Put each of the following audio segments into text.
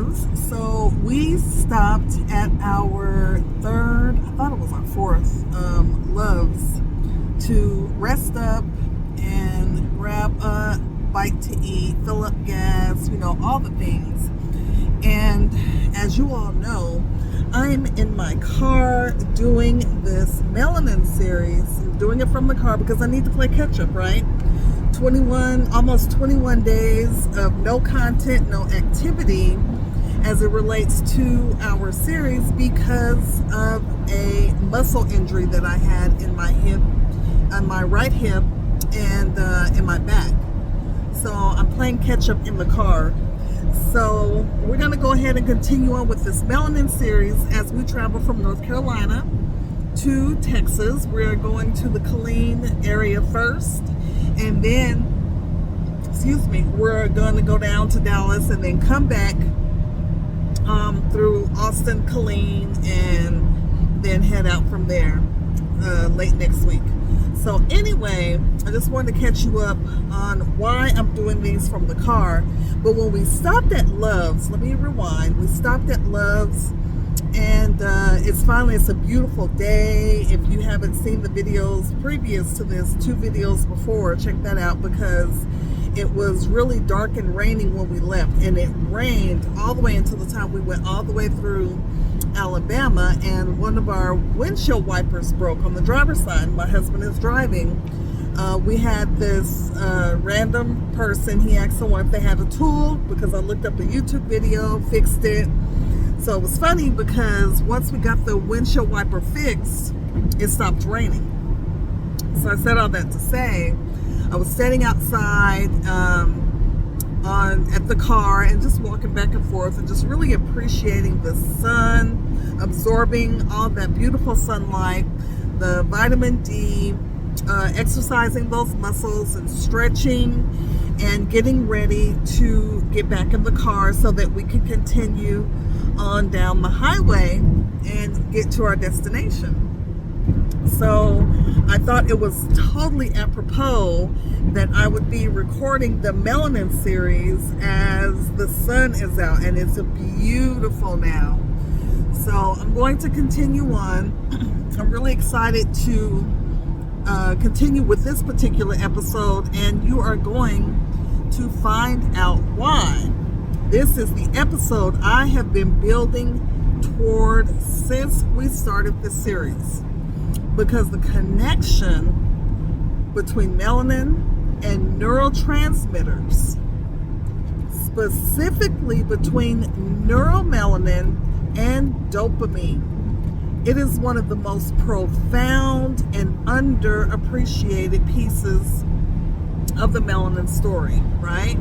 loves. So we stopped at our third, I thought it was our fourth, loves to rest up and grab a bite to eat, fill up gas, all the things. And as you all know, I'm in my car doing this Melanin series. I'm doing it from the car because I need to play catch up, right? Almost 21 days of no content, no activity as it relates to our series because of a muscle injury that I had in my hip, on my right hip, and in my back. So I'm playing catch up in the car. So we're going to go ahead and continue on with this Melanin series as we travel from North Carolina to Texas. We're going to the Killeen area first, and then, we're going to go down to Dallas and then come back through Austin, Killeen, and then head out from there late next week. So anyway, I just wanted to catch you up on why I'm doing these from the car. But when we stopped at Love's, let me rewind. We stopped at Love's, and it's a beautiful day. If you haven't seen the videos previous to this, 2 videos before, check that out, because it was really dark and raining when we left, and it rained all the way until the time we went all the way through Alabama, and one of our windshield wipers broke on the driver's side. My husband is driving. We had this random person. He asked someone if they had a tool because I looked up a YouTube video, fixed it. So it was funny because once we got the windshield wiper fixed, it stopped raining. So I said all that to say, I was standing outside at the car and just walking back and forth and just really appreciating the sun, absorbing all that beautiful sunlight, the vitamin D, exercising those muscles and stretching, and getting ready to get back in the car so that we can continue on down the highway and get to our destination. So I thought it was totally apropos that I would be recording the Melanin series as the sun is out, and it's beautiful now. So I'm going to continue on. I'm really excited to continue with this particular episode, and you are going to find out why. This is the episode I have been building toward since we started this series, because the connection between melanin and neurotransmitters, specifically between neuromelanin and dopamine, it is one of the most profound and underappreciated pieces of the melanin story, right?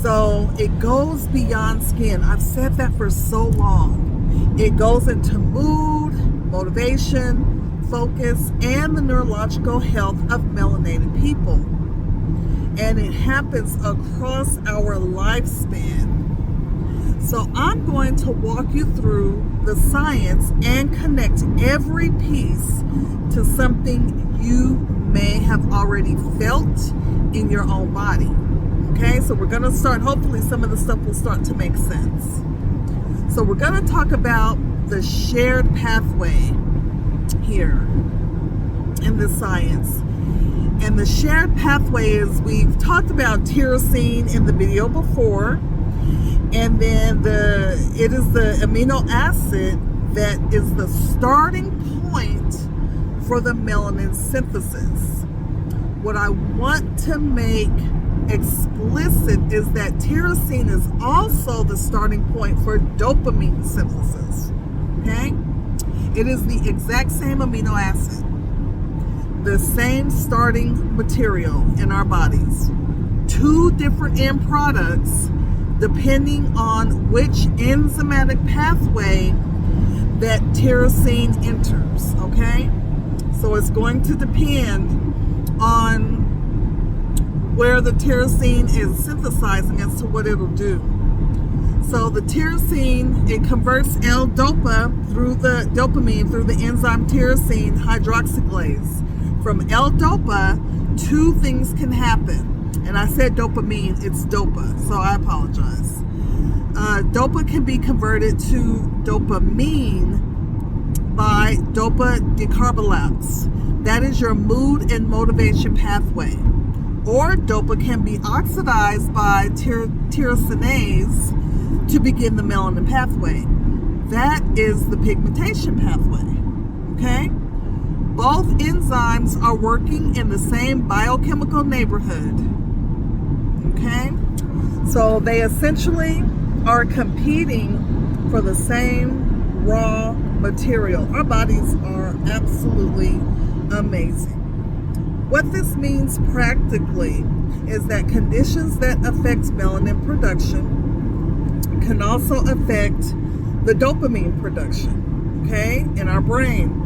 So it goes beyond skin. I've said that for so long. It goes into mood, motivation, focus, and the neurological health of melanated people. And it happens across our lifespan. So I'm going to walk you through the science and connect every piece to something you may have already felt in your own body. Okay, so we're going to start, hopefully some of the stuff will start to make sense. So we're going to talk about the shared pathway here in the science. And the shared pathway is, we've talked about tyrosine in the video before, and then it is the amino acid that is the starting point for the melanin synthesis. What I want to make explicit is that tyrosine is also the starting point for dopamine synthesis. Okay? It is the exact same amino acid, the same starting material in our bodies. 2 different end products depending on which enzymatic pathway that tyrosine enters, okay? So it's going to depend on where the tyrosine is synthesizing as to what it'll do. So the tyrosine, it converts L-DOPA through the dopamine through the enzyme tyrosine hydroxylase. From L-DOPA, 2 things can happen. And I said dopamine, it's DOPA, so I apologize. Dopa can be converted to dopamine by dopa decarboxylase. That is your mood and motivation pathway. Or dopa can be oxidized by tyrosinase to begin the melanin pathway. That is the pigmentation pathway. Okay? Both enzymes are working in the same biochemical neighborhood. Okay? So they essentially are competing for the same raw material. Our bodies are absolutely amazing. What this means practically is that conditions that affect melanin production can also affect the dopamine production, okay, in our brain.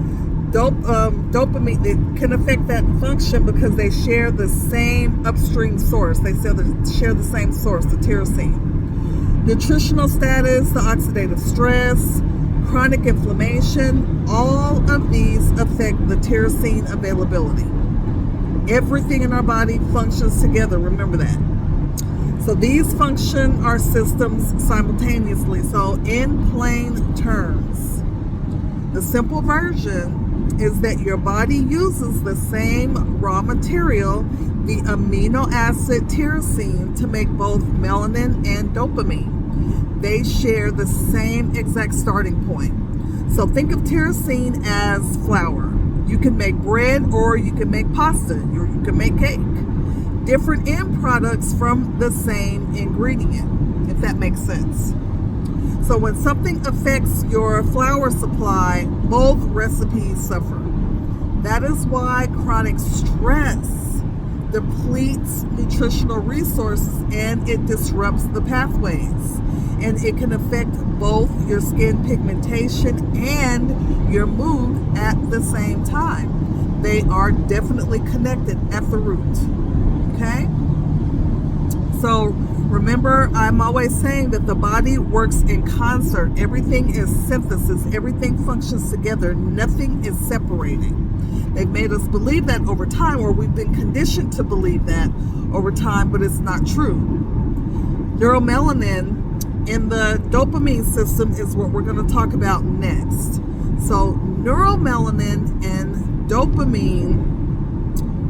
Dopamine, it can affect that function because they share the same upstream source. They share the same source, the tyrosine. Nutritional status, the oxidative stress, chronic inflammation, all of these affect the tyrosine availability. Everything in our body functions together, remember that. So these function our systems simultaneously. So in plain terms, the simple version is that your body uses the same raw material, the amino acid tyrosine, to make both melanin and dopamine. They share the same exact starting point. So think of tyrosine as flour. You can make bread or you can make pasta or you can make cake. Different end products from the same ingredient, if that makes sense. So when something affects your flour supply, both recipes suffer. That is why chronic stress depletes nutritional resources and it disrupts the pathways. And it can affect both your skin pigmentation and your mood at the same time. They are definitely connected at the root. Okay? So remember, I'm always saying that the body works in concert. Everything is synthesis. Everything functions together. Nothing is separating. They've made us believe that over time, or we've been conditioned to believe that over time, but it's not true. Neuromelanin in the dopamine system is what we're going to talk about next. So neuromelanin and dopamine,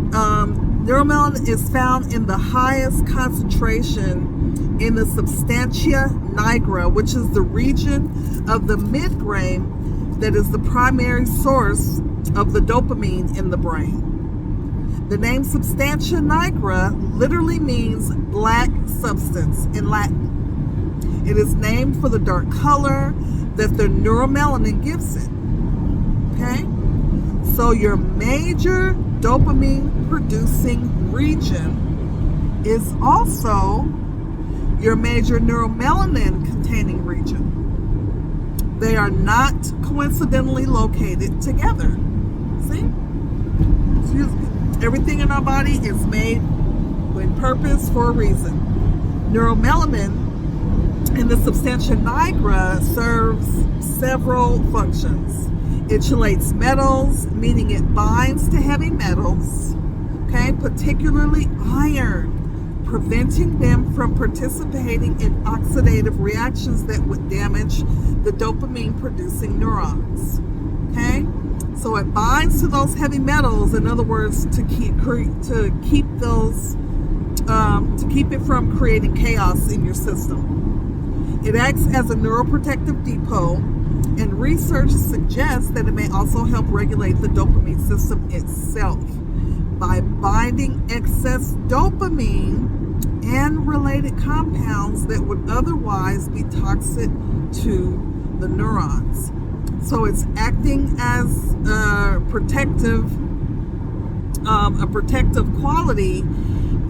neuromelanin is found in the highest concentration in the substantia nigra, which is the region of the midbrain that is the primary source of the dopamine in the brain. The name substantia nigra literally means black substance in Latin. It is named for the dark color that the neuromelanin gives it. Okay? So your major dopamine producing region is also your major neuromelanin containing region. They are not coincidentally located together. See? Everything in our body is made with purpose for a reason. Neuromelanin and the substantia nigra serves several functions. It chelates metals, meaning it binds to heavy metals, okay, particularly iron, preventing them from participating in oxidative reactions that would damage the dopamine producing neurons. Okay? So it binds to those heavy metals, in other words, to keep it from creating chaos in your system. It acts as a neuroprotective depot, and research suggests that it may also help regulate the dopamine system itself by binding excess dopamine and related compounds that would otherwise be toxic to the neurons. So it's acting as a protective quality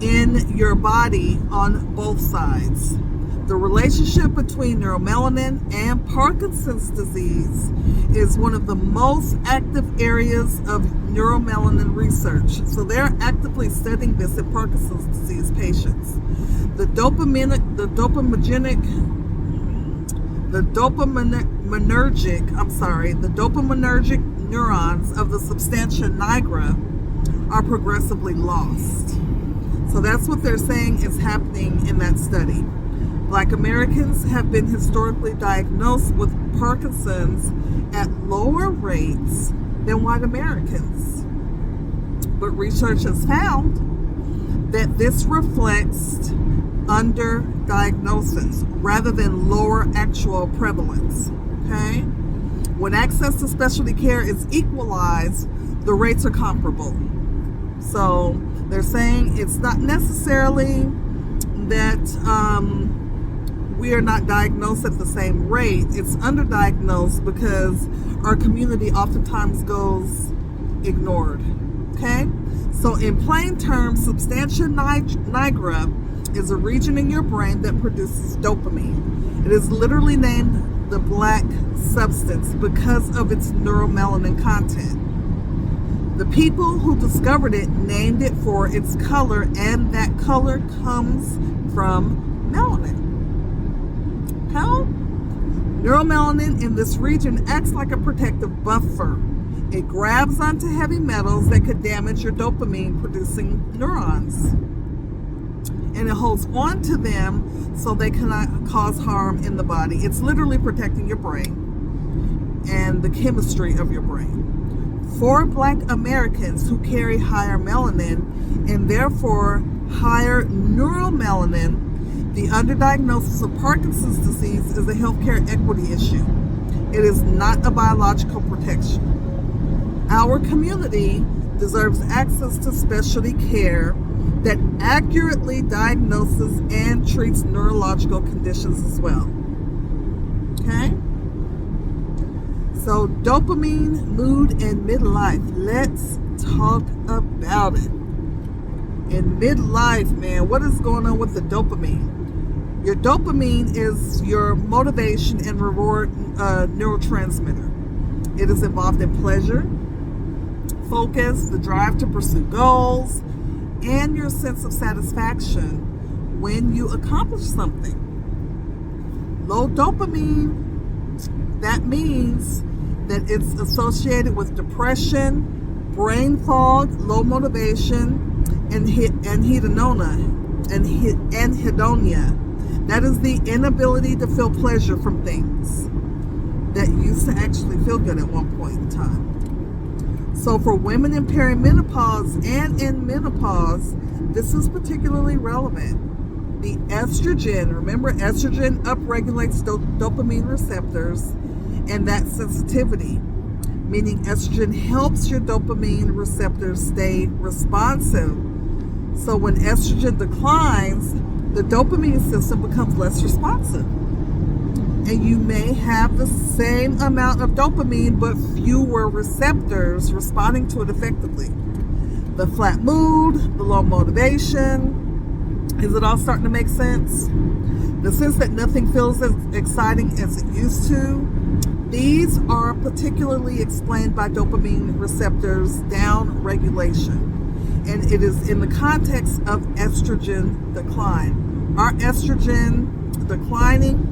in your body on both sides. The relationship between neuromelanin and Parkinson's disease is one of the most active areas of neuromelanin research. So they're actively studying this in Parkinson's disease patients. The dopaminergic neurons of the substantia nigra are progressively lost. So that's what they're saying is happening in that study. Black Americans have been historically diagnosed with Parkinson's at lower rates than white Americans. But research has found that this reflects underdiagnosis rather than lower actual prevalence. Okay? When access to specialty care is equalized, the rates are comparable. So they're saying it's not necessarily that we are not diagnosed at the same rate. It's underdiagnosed because our community oftentimes goes ignored. Okay? So in plain terms, substantia nigra is a region in your brain that produces dopamine. It is literally named the black substance because of its neuromelanin content. The people who discovered it named it for its color, and that color comes from melanin. Okay? Neuromelanin in this region acts like a protective buffer. It grabs onto heavy metals that could damage your dopamine producing neurons. And it holds on to them so they cannot cause harm in the body. It's literally protecting your brain and the chemistry of your brain. For Black Americans who carry higher melanin and therefore higher neuromelanin, the underdiagnosis of Parkinson's disease is a healthcare equity issue. It is not a biological protection. Our community deserves access to specialty care that accurately diagnoses and treats neurological conditions as well. Okay? So dopamine, mood, and midlife. Let's talk about it. In midlife, man, what is going on with the dopamine? Your dopamine is your motivation and reward neurotransmitter. It is involved in pleasure, focus, the drive to pursue goals, and your sense of satisfaction when you accomplish something. Low dopamine, that means that it's associated with depression, brain fog, low motivation, and hedonia. That is the inability to feel pleasure from things that used to actually feel good at one point in time. So for women in perimenopause and in menopause, this is particularly relevant. The estrogen, remember estrogen upregulates dopamine receptors and that sensitivity, meaning estrogen helps your dopamine receptors stay responsive. So when estrogen declines, the dopamine system becomes less responsive. And you may have the same amount of dopamine, but fewer receptors responding to it effectively. The flat mood, the low motivation, is it all starting to make sense? The sense that nothing feels as exciting as it used to. These are particularly explained by dopamine receptors down regulation. And it is in the context of estrogen decline. Our estrogen declining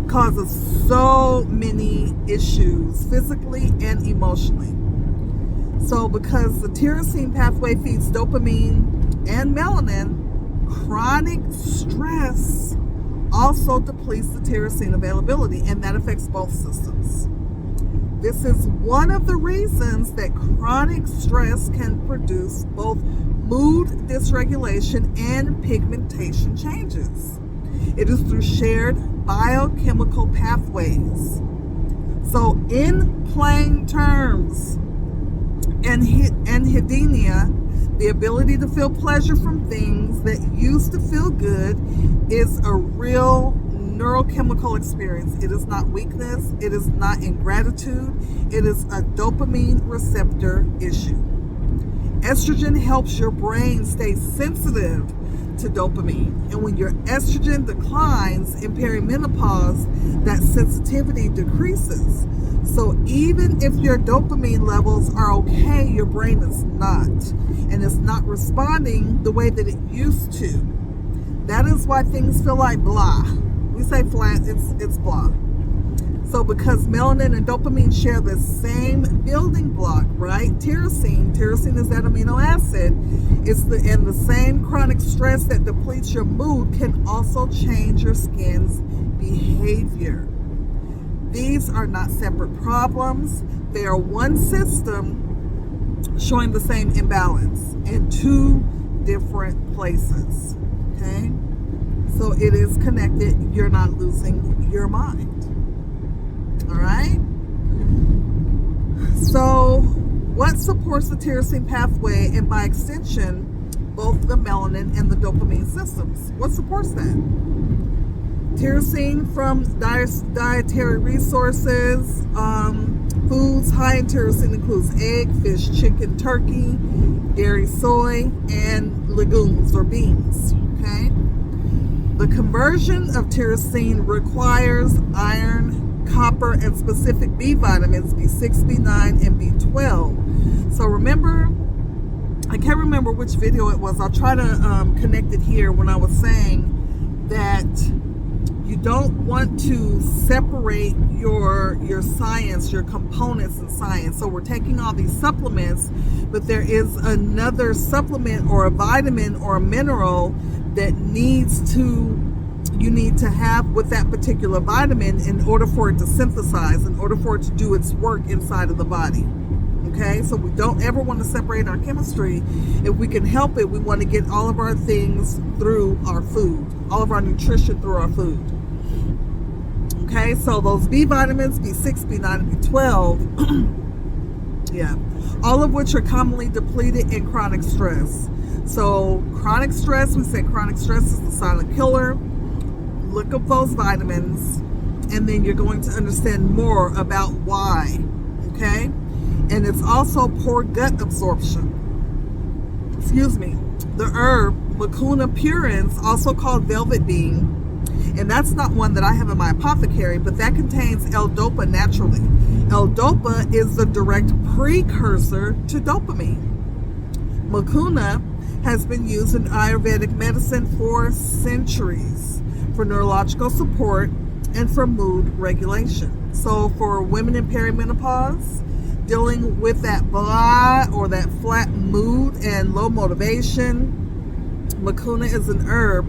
causes so many issues physically and emotionally. So because the tyrosine pathway feeds dopamine and melanin, chronic stress also depletes the tyrosine availability, and that affects both systems. This is one of the reasons that chronic stress can produce both mood dysregulation and pigmentation changes. It is through shared biochemical pathways. So in plain terms, anhedonia, the ability to feel pleasure from things that used to feel good, is a real neurochemical experience. It is not weakness. It is not ingratitude. It is a dopamine receptor issue. Estrogen helps your brain stay sensitive to dopamine. And when your estrogen declines in perimenopause, that sensitivity decreases. So even if your dopamine levels are okay, your brain is not. And it's not responding the way that it used to. That is why things feel like blah. We say flat, it's blah. So because melanin and dopamine share the same building block, right? Tyrosine is that amino acid. And the same chronic stress that depletes your mood can also change your skin's behavior. These are not separate problems. They are one system showing the same imbalance in two different places. Okay? So it is connected. You're not losing your mind. All right? So what supports the tyrosine pathway, and by extension, both the melanin and the dopamine systems? What supports that? Tyrosine from dietary resources. Foods high in tyrosine includes egg, fish, chicken, turkey, dairy, soy, and legumes or beans. Okay? The conversion of tyrosine requires iron, copper, and specific B vitamins, B6, B9, and B12. So remember, I can't remember which video it was. I'll try to connect it here when I was saying that you don't want to separate your science, your components in science. So we're taking all these supplements, but there is another supplement or a vitamin or a mineral that you need to have with that particular vitamin in order for it to synthesize, in order for it to do its work inside of the body. Okay, so we don't ever want to separate our chemistry. If we can help it, we want to get all of our things through our food, all of our nutrition through our food. Okay, so those B vitamins, B6, B9, and B12, yeah, all of which are commonly depleted in chronic stress. So chronic stress, we say chronic stress is the silent killer. Look up those vitamins, and then you're going to understand more about why. Okay? And it's also poor gut absorption. Excuse me. The herb Mucuna pruriens, also called velvet bean, and that's not one that I have in my apothecary, but that contains L-Dopa naturally. L-Dopa is the direct precursor to dopamine. Mucuna has been used in Ayurvedic medicine for centuries for neurological support and for mood regulation. So for women in perimenopause, dealing with that blah or that flat mood and low motivation, Mucuna is an herb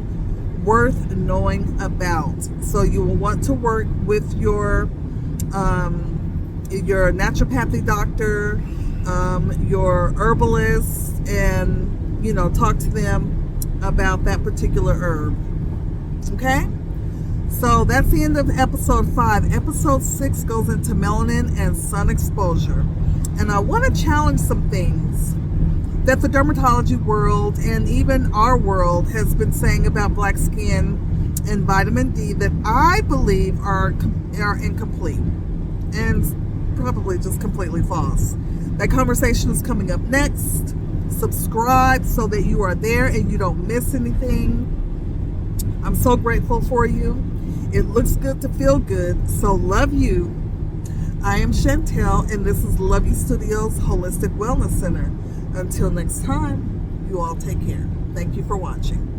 worth knowing about. So you will want to work with your naturopathy doctor, your herbalist, and talk to them about that particular herb. Okay? So that's the end of episode 5. Episode 6 goes into melanin and sun exposure. And I want to challenge some things that the dermatology world and even our world has been saying about black skin and vitamin D that I believe are incomplete and probably just completely false. That conversation is coming up next. Subscribe so that you are there and you don't miss anything. I'm so grateful for you. It looks good to feel good. So love you. I am Chantel, and this is Love You Studios Holistic Wellness Center. Until next time, you all take care. Thank you for watching.